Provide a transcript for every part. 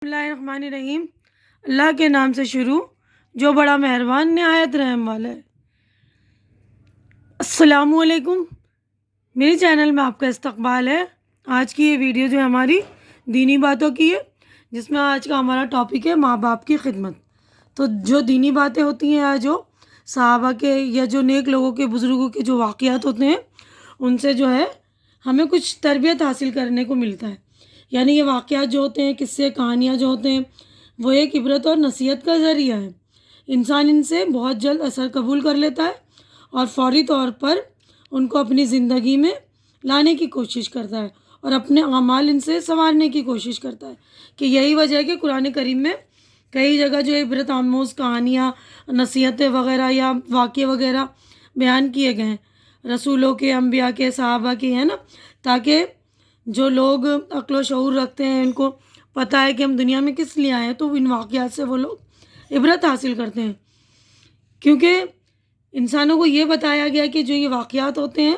بسم اللہ الرحمن الرحیم۔ اللہ کے نام سے شروع جو بڑا مہربان نہایت رحم والا ہے۔ السلام علیکم، میری چینل میں آپ کا استقبال ہے۔ آج کی یہ ویڈیو جو ہماری دینی باتوں کی ہے، جس میں آج کا ہمارا ٹاپک ہے ماں باپ کی خدمت۔ تو جو دینی باتیں ہوتی ہیں یا جو صحابہ کے یا جو نیک لوگوں کے بزرگوں کے جو واقعات ہوتے ہیں، ان سے جو ہے ہمیں کچھ تربیت حاصل کرنے کو ملتا ہے۔ یعنی یہ واقعات جو ہوتے ہیں، قصے کہانیاں جو ہوتے ہیں، وہ ایک عبرت اور نصیحت کا ذریعہ ہے۔ انسان ان سے بہت جلد اثر قبول کر لیتا ہے اور فوری طور پر ان کو اپنی زندگی میں لانے کی کوشش کرتا ہے اور اپنے اعمال ان سے سنوارنے کی کوشش کرتا ہے۔ کہ یہی وجہ ہے کہ قرآن کریم میں کئی جگہ جو عبرت آموز کہانیاں، نصیحتیں وغیرہ یا واقعے وغیرہ بیان کیے گئے ہیں، رسولوں کے، انبیاء کے، صحابہ کے، ہے نا، تاکہ جو لوگ عقل و شعور رکھتے ہیں ان کو پتہ ہے کہ ہم دنیا میں کس لیے آئے ہیں، تو ان واقعات سے وہ لوگ عبرت حاصل کرتے ہیں۔ کیونکہ انسانوں کو یہ بتایا گیا کہ جو یہ واقعات ہوتے ہیں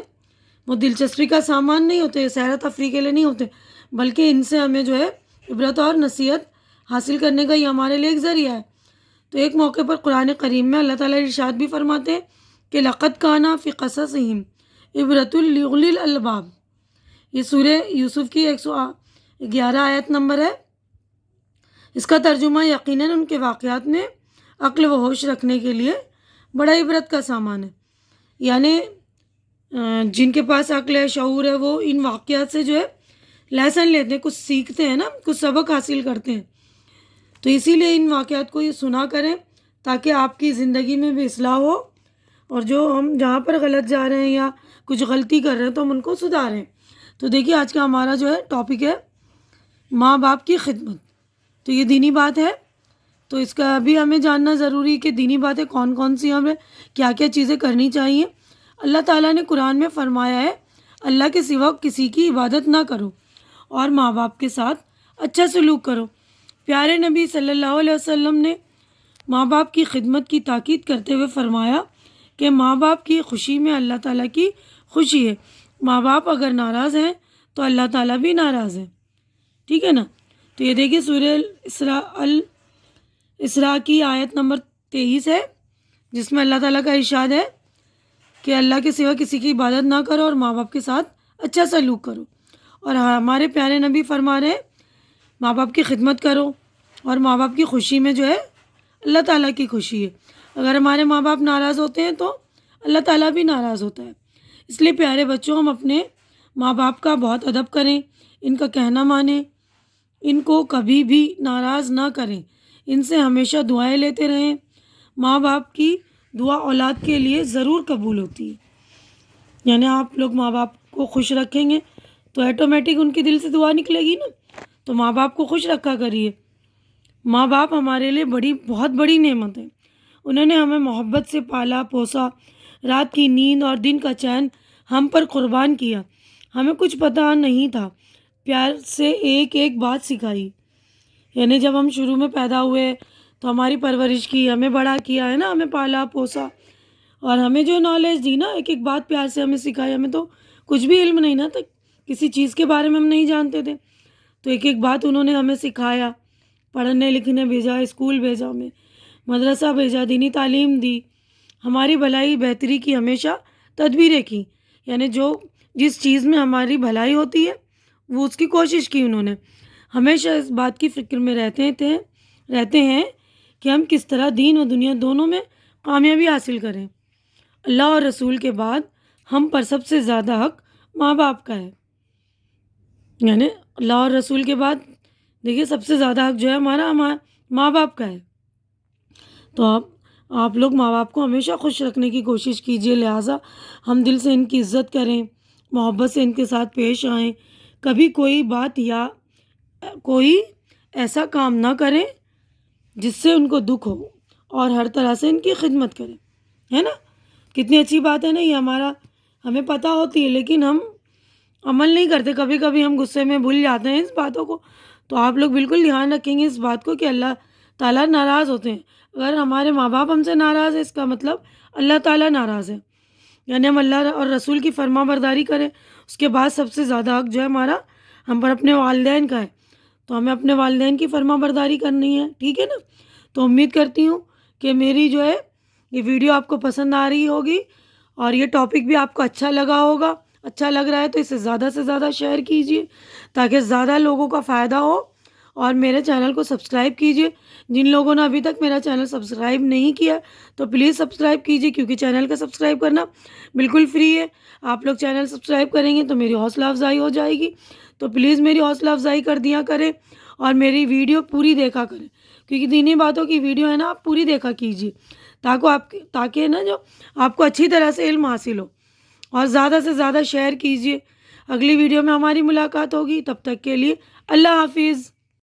وہ دلچسپی کا سامان نہیں ہوتے، سیر و تفریح کے لیے نہیں ہوتے، بلکہ ان سے ہمیں جو ہے عبرت اور نصیحت حاصل کرنے کا یہ ہمارے لیے ایک ذریعہ ہے۔ تو ایک موقع پر قرآن کریم میں اللہ تعالیٰ ارشاد بھی فرماتے ہیں کہ لقد کان فی قصصہم عبرۃ لاولی الالباب۔ یہ سورہ یوسف کی 111 آیت نمبر ہے۔ اس کا ترجمہ یقیناً ان کے واقعات میں عقل و ہوش رکھنے کے لیے بڑا عبرت کا سامان ہے۔ یعنی جن کے پاس عقل ہے، شعور ہے، وہ ان واقعات سے جو ہے لیسن لیتے ہیں، کچھ سیکھتے ہیں نا، کچھ سبق حاصل کرتے ہیں۔ تو اسی لیے ان واقعات کو یہ سنا کریں تاکہ آپ کی زندگی میں بھی اصلاح ہو، اور جو ہم جہاں پر غلط جا رہے ہیں یا کچھ غلطی کر رہے ہیں تو ہم ان کو سدھاریں۔ تو دیکھیے آج کا ہمارا جو ہے ٹاپک ہے ماں باپ کی خدمت۔ تو یہ دینی بات ہے، تو اس کا بھی ہمیں جاننا ضروری ہے کہ دینی باتیں کون کون سی، ہمیں کیا کیا چیزیں کرنی چاہیے۔ اللہ تعالیٰ نے قرآن میں فرمایا ہے اللہ کے سوا کسی کی عبادت نہ کرو اور ماں باپ کے ساتھ اچھا سلوک کرو۔ پیارے نبی صلی اللہ علیہ وسلم نے ماں باپ کی خدمت کی تاکید کرتے ہوئے فرمایا کہ ماں باپ کی خوشی میں اللہ تعالیٰ کی خوشی ہے۔ ماں باپ اگر ناراض ہیں تو اللہ تعالیٰ بھی ناراض ہے، ٹھیک ہے نا۔ تو یہ دیکھیے سورہ الاسراء کی آیت نمبر 23 ہے، جس میں اللہ تعالیٰ کا ارشاد ہے کہ اللہ کے سوا کسی کی عبادت نہ کرو اور ماں باپ کے ساتھ اچھا سلوک کرو۔ اور ہمارے پیارے نبی فرما رہے ہیں ماں باپ کی خدمت کرو، اور ماں باپ کی خوشی میں جو ہے اللہ تعالیٰ کی خوشی ہے۔ اگر ہمارے ماں باپ ناراض ہوتے ہیں تو اللہ تعالیٰ بھی ناراض ہوتا ہے۔ اس لیے پیارے بچوں، ہم اپنے ماں باپ کا بہت ادب کریں، ان کا کہنا مانیں، ان کو کبھی بھی ناراض نہ کریں، ان سے ہمیشہ دعائیں لیتے رہیں۔ ماں باپ کی دعا اولاد کے لیے ضرور قبول ہوتی ہے۔ یعنی آپ لوگ ماں باپ کو خوش رکھیں گے تو ایٹومیٹک ان کے دل سے دعا نکلے گی نا۔ تو ماں باپ کو خوش رکھا کریے۔ ماں باپ ہمارے لیے بہت بڑی نعمت ہے۔ انہوں نے ہمیں محبت سے پالا پوسا، رات کی نیند اور دن کا چین ہم پر قربان کیا۔ ہمیں کچھ پتہ نہیں تھا، پیار سے ایک ایک بات سکھائی۔ یعنی جب ہم شروع میں پیدا ہوئے تو ہماری پرورش کی، ہمیں بڑا کیا ہے نا، ہمیں پالا پوسا اور ہمیں جو نالج دی نا، ایک ایک بات پیار سے ہمیں سکھائی۔ ہمیں تو کچھ بھی علم نہیں نا تھا، کسی چیز کے بارے میں ہم نہیں جانتے تھے، تو ایک ایک بات انہوں نے ہمیں سکھایا، پڑھنے لکھنے بھیجا، اسکول بھیجا، ہمیں مدرسہ بھیجا، دینی تعلیم دی، ہماری بھلائی بہتری کی ہمیشہ تدبیریں کی۔ یعنی جس چیز میں ہماری بھلائی ہوتی ہے وہ اس کی کوشش کی انہوں نے۔ ہمیشہ اس بات کی فکر میں رہتے ہیں کہ ہم کس طرح دین و دنیا دونوں میں کامیابی حاصل کریں۔ اللہ اور رسول کے بعد ہم پر سب سے زیادہ حق ماں باپ کا ہے۔ یعنی اللہ اور رسول کے بعد دیکھیے سب سے زیادہ حق جو ہے ہمارا ماں باپ کا ہے۔ تو آپ لوگ ماں باپ کو ہمیشہ خوش رکھنے کی کوشش کیجیے، لہٰذا ہم دل سے ان کی عزت کریں، محبت سے ان کے ساتھ پیش آئیں، کبھی کوئی بات یا کوئی ایسا کام نہ کریں جس سے ان کو دکھ ہو، اور ہر طرح سے ان کی خدمت کریں، ہے نا۔ کتنی اچھی بات ہے نا، یہ ہمیں پتہ ہوتی ہے لیکن ہم عمل نہیں کرتے، کبھی کبھی ہم غصے میں بھول جاتے ہیں اس باتوں کو۔ تو آپ لوگ بالکل دھیان رکھیں گے اس بات کو کہ اللہ تعالیٰ ناراض ہوتے ہیں۔ اگر ہمارے ماں باپ ہم سے ناراض ہیں، اس کا مطلب اللہ تعالیٰ ناراض ہے۔ یعنی ہم اللہ اور رسول کی فرما برداری کریں۔ اس کے بعد سب سے زیادہ حق جو ہے ہمارا ہم پر اپنے والدین کا ہے۔ تو ہمیں اپنے والدین کی فرما برداری کرنی ہے، ٹھیک ہے نا؟ تو امید کرتی ہوں کہ میری جو ہے یہ ویڈیو آپ کو پسند آ رہی ہوگی اور یہ ٹاپک بھی آپ کو اچھا لگا ہوگا۔ اچھا لگ رہا ہے تو اسے زیادہ سے زیادہ شیئر کیجیے تاکہ زیادہ لوگوں کا فائدہ ہو، اور میرے چینل کو سبسکرائب کیجیے۔ جن لوگوں نے ابھی تک میرا چینل سبسکرائب نہیں کیا تو پلیز سبسکرائب کیجیے، کیونکہ چینل کا سبسکرائب کرنا بالکل فری ہے۔ آپ لوگ چینل سبسکرائب کریں گے تو میری حوصلہ افزائی ہو جائے گی، تو پلیز میری حوصلہ افزائی کر دیا کریں اور میری ویڈیو پوری دیکھا کریں، کیونکہ دینی باتوں کی ویڈیو ہے نا، آپ پوری دیکھا کیجیے تاکہ نا جو آپ کو اچھی طرح سے علم حاصل ہو، اور زیادہ سے زیادہ شیئر کیجیے۔ اگلی ویڈیو میں ہماری ملاقات ہوگی، تب تک کے لیے اللہ حافظ۔